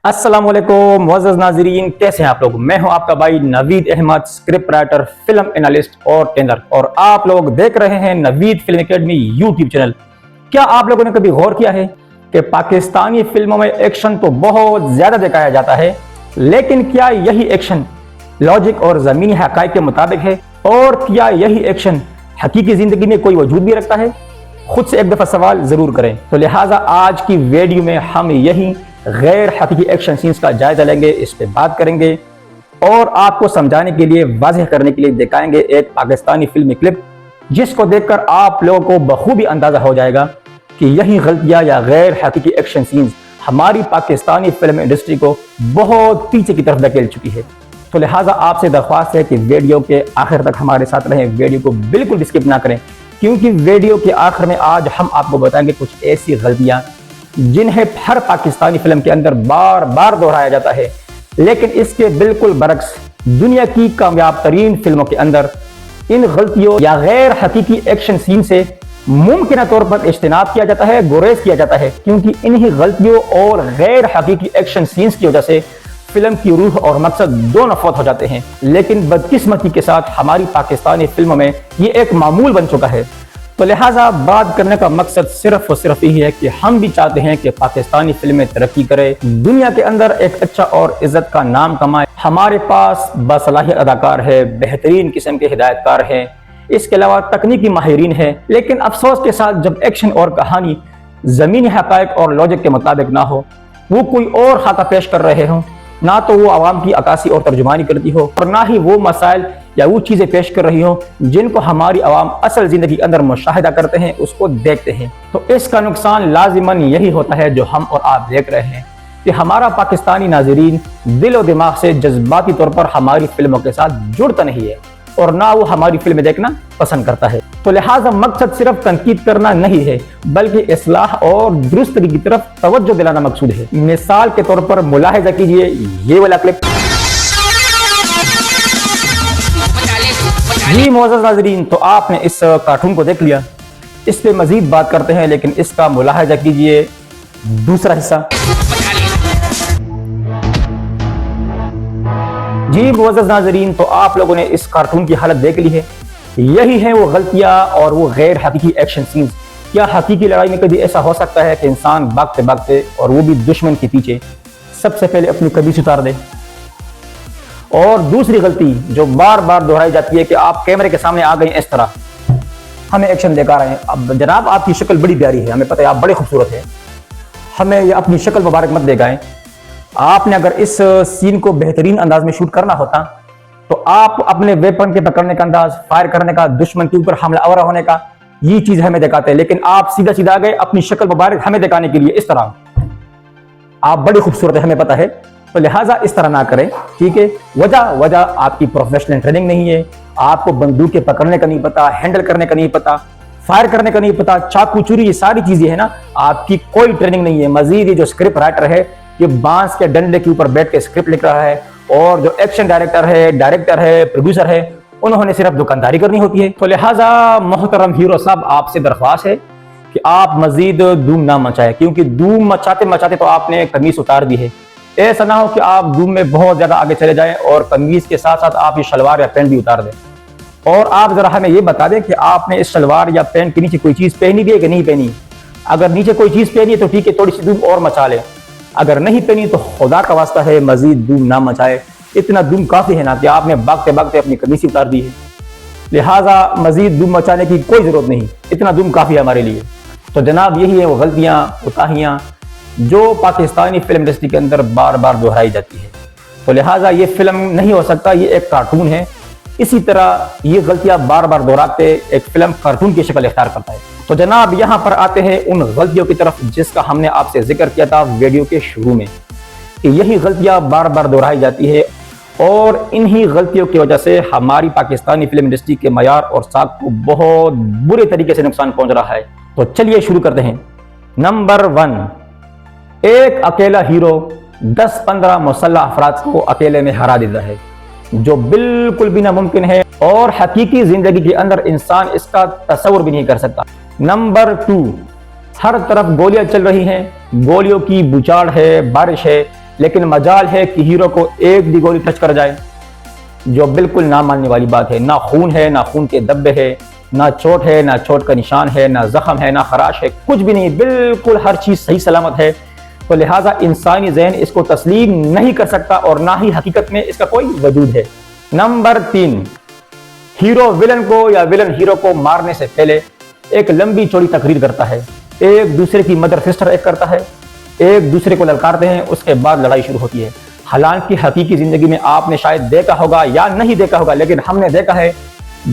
अस्सलाम वालेकुम मुअज़्ज़ज़ नाज़रीन, कैसे हैं आप लोग। मैं हूं आपका भाई Naveed Ahmad, script writer, film analyst और टेंडर, और आप लोग देख रहे हैं Naveed film academy YouTube channel. क्या आप लोगों ने कभी गौर किया है कि पाकिस्तानी फिल्मों में एक्शन तो बहुत ज्यादा दिखाया जाता है, लेकिन क्या यही एक्शन लॉजिक और जमीनी हकाइक के मुताबिक है? और क्या यही एक्शन हकीकी जिंदगी में कोई वजूद भी रखता है? खुद से एक दफा सवाल जरूर करें। तो लिहाजा आज की वीडियो में हम यही गैर हकीकी एक्शन सीन्स का जायजा लेंगे, इस पे बात करेंगे और आपको समझाने के लिए, वाज़ेह करने के लिए दिखाएंगे एक पाकिस्तानी फिल्मी क्लिप, जिसको देखकर आप लोगों को बखूबी अंदाजा हो जाएगा कि यही गलतियां या गैर हकीकी एक्शन सीन्स हमारी पाकिस्तानी फिल्म इंडस्ट्री को बहुत पीछे की तरफ धकेल चुकी है। तो लिहाजा आपसे दरख्वास्त है कि वीडियो के आखिर तक हमारे साथ रहें, वीडियो को बिल्कुल भी स्किप ना करें, क्योंकि वीडियो के आखिर में आज हम आपको बताएंगे कुछ ऐसी गलतियां जिन्हें हर पाकिस्तानी फिल्म के अंदर बार बार दोहराया जाता है, लेकिन इसके बिल्कुल बरक्स दुनिया की कामयाब तरीन फिल्मों के अंदर इन गलतियों या गैर हकीकी एक्शन सीन से मुमकिन तौर पर इज्तिनाब किया जाता है, गुरेज किया जाता है, क्योंकि इन्हीं गलतियों और गैर हकीकी एक्शन सीन्स की वजह से फिल्म की रूह और मकसद दोनों फौत हो जाते हैं। लेकिन बदकिस्मती के साथ हमारी पाकिस्तानी फिल्मों में ये एक मामूल बन चुका है। तो लिहाजा बात करने का मकसद सिर्फ और सिर्फ यही है कि हम भी चाहते हैं कि पाकिस्तानी फिल्में तरक्की करे, दुनिया के अंदर एक अच्छा और इज्जत का नाम कमाए। हमारे पास बासलाहियत अदाकार है, बेहतरीन किस्म के हिदायतकार हैं, इसके अलावा तकनीकी माहिरीन है, लेकिन अफसोस के साथ जब एक्शन और कहानी जमीनी हकायक और लॉजिक के मुताबिक ना हो, वो कोई और खाका पेश कर रहे हों, ना तो वो आवाम की अक्कासी और तर्जुमानी करती हो, और ना ही वो मसाइल या वो चीजें पेश कर रही हो जिनको हमारी आवाम असल जिंदगी के अंदर मुशाहिदा करते हैं, उसको देखते हैं। तो इसका नुकसान लाजिमन यही होता है जो हम और आप देख रहे हैं कि हमारा पाकिस्तानी नाजरीन दिल और दिमाग से जज्बाती तौर पर हमारी फिल्मों के साथ जुड़ता नहीं है और ना वो हमारी फिल्में देखना पसंद करता है। तो लिहाजा मकसद सिर्फ तनकीद करना नहीं है, बल्कि इस्लाह और दुरुस्तगी की तरफ तवज्जो दिलाना मकसूद है। मिसाल के तौर पर मुलाहिजा कीजिए ये वाला क्लिप। जी मुअज़्ज़ज़ नाज़रीन, तो आपने इस कार्टून को देख लिया, इस पे मजीद बात करते हैं, लेकिन इसका मुलाहिजा कीजिए दूसरा हिस्सा। जी मुअज़्ज़ज़ नाज़रीन, तो आप लोगों ने इस कार्टून की हालत देख ली है। यही है वो गलतियां और वो गैर हकीकी एक्शन सीन्स। क्या हकीकी लड़ाई में कभी ऐसा हो सकता है कि इंसान भागते भागते, और वो भी दुश्मन के पीछे, सबसे पहले अपनी कमीज उतार दे? और दूसरी गलती जो बार बार दोहराई जाती है कि आप कैमरे के सामने आ गए इस तरह, हमें एक्शन दिखा रहे हैं। अब जनाब आपकी शक्ल बड़ी प्यारी है, हमें पता है आप बड़े खूबसूरत हैं, हमें ये अपनी शक्ल मुबारक मत दिखाएं। आपने अगर इस सीन को बेहतरीन अंदाज में शूट करना होता तो आप अपने वेपन के पकड़ने का अंदाज, फायर करने का, दुश्मन के ऊपर हमला आवर होने का, ये चीज हमें दिखाते हैं, लेकिन आप सीधा सीधा आ गए अपनी शक्ल मुबारक हमें दिखाने के लिए इस तरह। आप बड़ी खूबसूरत है, हमें पता है, तो लिहाजा इस तरह ना करें, ठीक है। वजह आपकी प्रोफेशनल ट्रेनिंग नहीं है, आपको बंदूक के पकड़ने का नहीं पता, हैंडल करने का नहीं पता, फायर करने का नहीं पता, चाकू चूरी, ये सारी चीजें है ना, आपकी कोई ट्रेनिंग नहीं है। मजीद ये जो स्क्रिप्ट राइटर है, ये बांस के डंडे के ऊपर बैठ के स्क्रिप्ट लिख रहा है, और जो एक्शन डायरेक्टर है, प्रोड्यूसर है, उन्होंने सिर्फ दुकानदारी करनी होती है। तो लिहाजा मोहतरम हीरो साहब, आपसे दरख्वास्त है कि आप मजीद धूम ना मचाए, क्योंकि धूम मचाते मचाते तो आपने कमीज उतार दी है। ऐसा ना हो कि आप धूम में बहुत ज्यादा आगे चले जाएं और कमीज के साथ साथ आप ये शलवार या पैंट भी उतार दें। और आप जरा हमें ये बता दें कि आपने इस शलवार या पैंट के नीचे कोई चीज पहनी भी है कि नहीं पहनी। अगर नीचे कोई चीज पहनी है तो ठीक है, थोड़ी सी धूम और मचा ले, अगर नहीं पहनी तो खुदा का वास्ता है मजीद धूम ना मचाए। इतना धूम काफी है ना कि आपने भागते भागते अपनी कमीज उतार दी है, लिहाजा मजीद धूम मचाने की कोई जरूरत नहीं, इतना धूम काफी है हमारे लिए। तो जनाब यही है वो गलतियां, कोताहियां जो पाकिस्तानी फिल्म इंडस्ट्री के अंदर बार बार दोहराई जाती है। तो लिहाजा ये फिल्म नहीं हो सकता, ये एक कार्टून है। इसी तरह ये गलतियां बार बार दोहराते एक फिल्म कार्टून की शक्ल इख्तियार करता है। तो जनाब यहाँ पर आते हैं उन गलतियों की तरफ जिसका हमने आपसे जिक्र किया था वीडियो के शुरू में, कि यही गलतियां बार बार दोहराई जाती है, और इन्हीं गलतियों की वजह से हमारी पाकिस्तानी फिल्म इंडस्ट्री के मयार और साख को बहुत बुरे तरीके से नुकसान पहुंच रहा है। तो चलिए शुरू करते हैं। नंबर 1, एक अकेला हीरो 10-15 मुसल्लह अफराद को अकेले में हरा देता है, जो बिल्कुल भी नामुमकिन है और हकीकी जिंदगी के अंदर इंसान इसका तस्वुर भी नहीं कर सकता। नंबर 2, हर तरफ गोलियां चल रही हैं, गोलियों की बुछाड़ है, बारिश है, لیکن مجال ہے کہ ہیرو کو ایک بھی گولی ٹچ کر جائے، جو بالکل نہ ماننے والی بات ہے۔ نہ خون ہے، نہ خون کے دبے ہے، نہ چوٹ ہے، نہ چوٹ کا نشان ہے، نہ زخم ہے، نہ خراش ہے، کچھ بھی نہیں، بالکل ہر چیز صحیح سلامت ہے۔ تو لہٰذا انسانی ذہن اس کو تسلیم نہیں کر سکتا اور نہ ہی حقیقت میں اس کا کوئی وجود ہے۔ نمبر 3، ہیرو ویلن کو یا ویلن ہیرو کو مارنے سے پہلے ایک لمبی چوڑی تقریر کرتا ہے، ایک دوسرے کی مدر سسٹر ایک کرتا ہے، ایک دوسرے کو للکارتے ہیں، اس کے بعد لڑائی شروع ہوتی ہے۔ حالانکہ حقیقی زندگی میں آپ نے شاید دیکھا ہوگا یا نہیں دیکھا ہوگا، لیکن ہم نے دیکھا ہے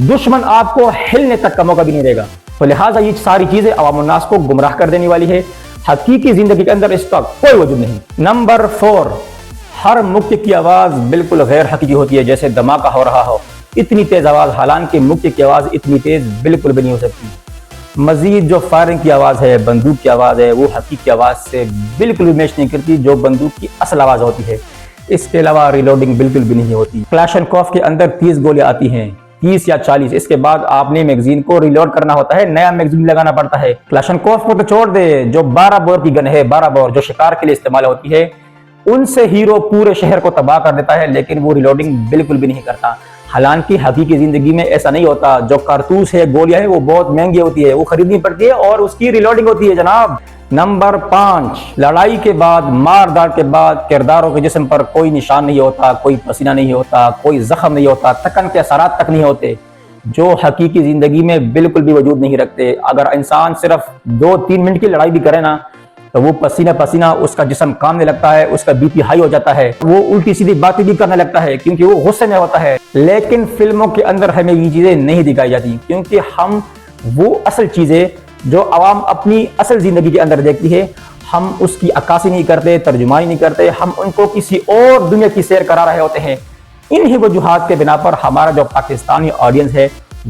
دشمن آپ کو ہلنے تک کا موقع بھی نہیں دے گا۔ تو لہٰذا یہ ساری چیزیں عوام الناس کو گمراہ کر دینے والی ہے، حقیقی زندگی کے اندر اس کا کوئی وجود نہیں۔ نمبر 4، ہر مکے کی آواز بالکل غیر حقیقی ہوتی ہے، جیسے دھماکہ ہو رہا ہو، اتنی تیز آواز، حالانکہ مکے کی آواز اتنی تیز بالکل بھی نہیں ہو سکتی۔ مزید جو فائرنگ کی آواز ہے، بندوق کی آواز ہے، وہ حقیقی آواز سے بالکل بھی میچ نہیں کرتی جو بندوق کی اصل آواز ہوتی ہے۔ اس کے علاوہ ریلوڈنگ بالکل بھی نہیں ہوتی۔ کلاشنکوف کے اندر 30 گولیاں آتی ہیں، 30 یا 40، اس کے بعد آپ نے میگزین کو ریلوڈ کرنا ہوتا ہے، نیا میگزین لگانا پڑتا ہے۔ کلاشنکوف کو تو چھوڑ دے، جو 12 بور کی گن ہے، 12 بور جو شکار کے لیے استعمال ہوتی ہے، ان سے ہیرو پورے شہر کو تباہ کر دیتا ہے، لیکن وہ ریلوڈنگ بالکل بھی نہیں کرتا۔ حالانکہ حقیقی زندگی میں ایسا نہیں ہوتا، جو کارتوس ہے، گولیاں ہیں، وہ بہت مہنگی ہوتی ہے، وہ خریدنی پڑتی ہے اور اس کی ریلوڈنگ ہوتی ہے جناب۔ نمبر 5، لڑائی کے بعد، مار داڑ کے بعد کرداروں کے جسم پر کوئی نشان نہیں ہوتا، کوئی پسینہ نہیں ہوتا، کوئی زخم نہیں ہوتا، تکن کے اثرات تک نہیں ہوتے، جو حقیقی زندگی میں بالکل بھی وجود نہیں رکھتے۔ اگر انسان صرف 2-3 منٹ کی لڑائی بھی کرے نا، تو وہ پسینہ اس کا جسم کامنے لگتا ہے، اس کا بی پی ہائی ہو جاتا ہے، وہ الٹی سیدھی باتیں بھی کرنے لگتا ہے کیونکہ وہ غصے میں ہوتا ہے۔ لیکن فلموں کے اندر ہمیں یہ چیزیں نہیں دکھائی جاتی، کیونکہ ہم وہ اصل چیزیں جو عوام اپنی اصل زندگی کے اندر دیکھتی ہے، ہم اس کی عکاسی نہیں کرتے، ترجمانی نہیں کرتے، ہم ان کو کسی اور دنیا کی سیر کرا رہے ہوتے ہیں۔ انہی وجوہات کے بنا پر ہمارا جو پاکستانی آڈینس ہے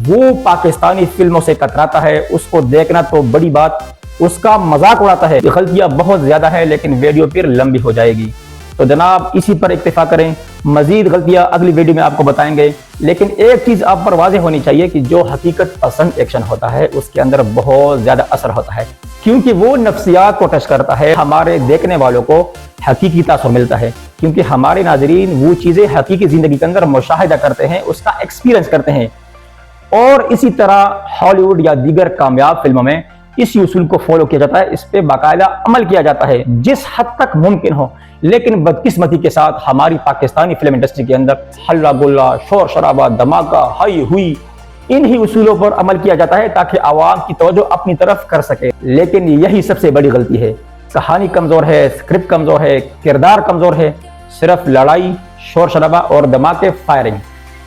وہ پاکستانی فلموں سے کتراتا ہے، اس کو دیکھنا تو بڑی بات، اس کا مذاق اڑاتا ہے۔ غلطیاں بہت زیادہ ہے، لیکن ویڈیو پھر لمبی ہو جائے گی، تو جناب اسی پر اکتفا کریں، مزید غلطیاں اگلی ویڈیو میں آپ کو بتائیں گے۔ لیکن ایک چیز آپ پر واضح ہونی چاہیے کہ جو حقیقت پسند ایکشن ہوتا ہے اس کے اندر بہت زیادہ اثر ہوتا ہے، کیونکہ وہ نفسیات کو ٹچ کرتا ہے، ہمارے دیکھنے والوں کو حقیقی تاثر ملتا ہے، کیونکہ ہمارے ناظرین وہ چیزیں حقیقی زندگی کے اندر مشاہدہ کرتے ہیں، اس کا ایکسپیرینس کرتے ہیں۔ اور اسی طرح ہالی ووڈ یا دیگر کامیاب فلموں میں اسی اصول کو فالو کیا جاتا ہے، اس پہ باقاعدہ عمل کیا جاتا ہے جس حد تک ممکن ہو۔ لیکن بدقسمتی کے ساتھ ہماری پاکستانی فلم انڈسٹری کے اندر ہلہ گلا، شور شرابہ، دھماکہ، ہائی ہوئی، انہی اصولوں پر عمل کیا جاتا ہے تاکہ عوام کی توجہ اپنی طرف کر سکے، لیکن یہی سب سے بڑی غلطی ہے۔ کہانی کمزور ہے، اسکرپٹ کمزور ہے، کردار کمزور ہے، صرف لڑائی، شور شرابہ اور دھماکے، فائرنگ۔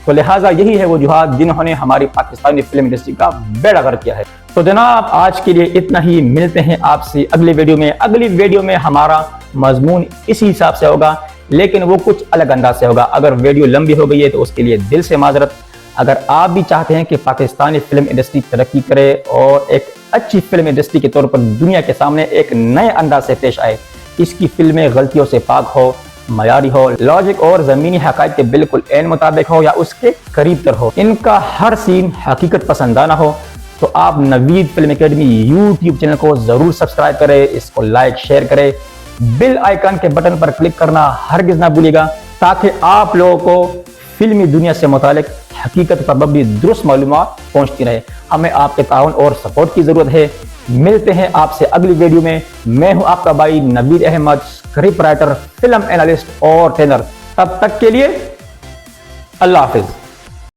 تو لہٰذا یہی ہے وجوہات جنہوں نے ہماری پاکستانی فلم انڈسٹری کا بیڑا غرق کیا ہے۔ تو جناب آج کے لیے اتنا ہی، ملتے ہیں آپ سے اگلی ویڈیو میں۔ اگلی ویڈیو میں ہمارا مضمون اسی حساب سے ہوگا، لیکن وہ کچھ الگ انداز سے ہوگا۔ اگر ویڈیو لمبی ہو گئی ہے تو اس کے لیے دل سے معذرت۔ اگر آپ بھی چاہتے ہیں کہ پاکستانی فلم انڈسٹری ترقی کرے اور ایک اچھی فلم انڈسٹری کے طور پر دنیا کے سامنے ایک نئے انداز سے پیش آئے، اس کی فلمیں غلطیوں سے پاک ہو، معیاری ہو، لاجک اور زمینی حقائق کے بالکل عین مطابق ہو یا اس کے قریب تر ہو، ان کا ہر سین حقیقت پسندانہ ہو، تو آپ نوید فلم اکیڈمی یوٹیوب چینل کو ضرور سبسکرائب کریں، اس کو لائک شیئر کریں، بیل آئیکن کے بٹن پر کلک کرنا ہرگز نہ بھولیے گا، تاکہ آپ لوگوں کو فلمی دنیا سے متعلق حقیقت پر مبنی درست معلومات پہنچتی رہے۔ ہمیں آپ کے تعاون اور سپورٹ کی ضرورت ہے۔ ملتے ہیں آپ سے اگلی ویڈیو میں۔ میں ہوں آپ کا بھائی Naveed Ahmed, script writer, film analyst اور ٹرینر۔ تب تک کے لیے اللہ حافظ۔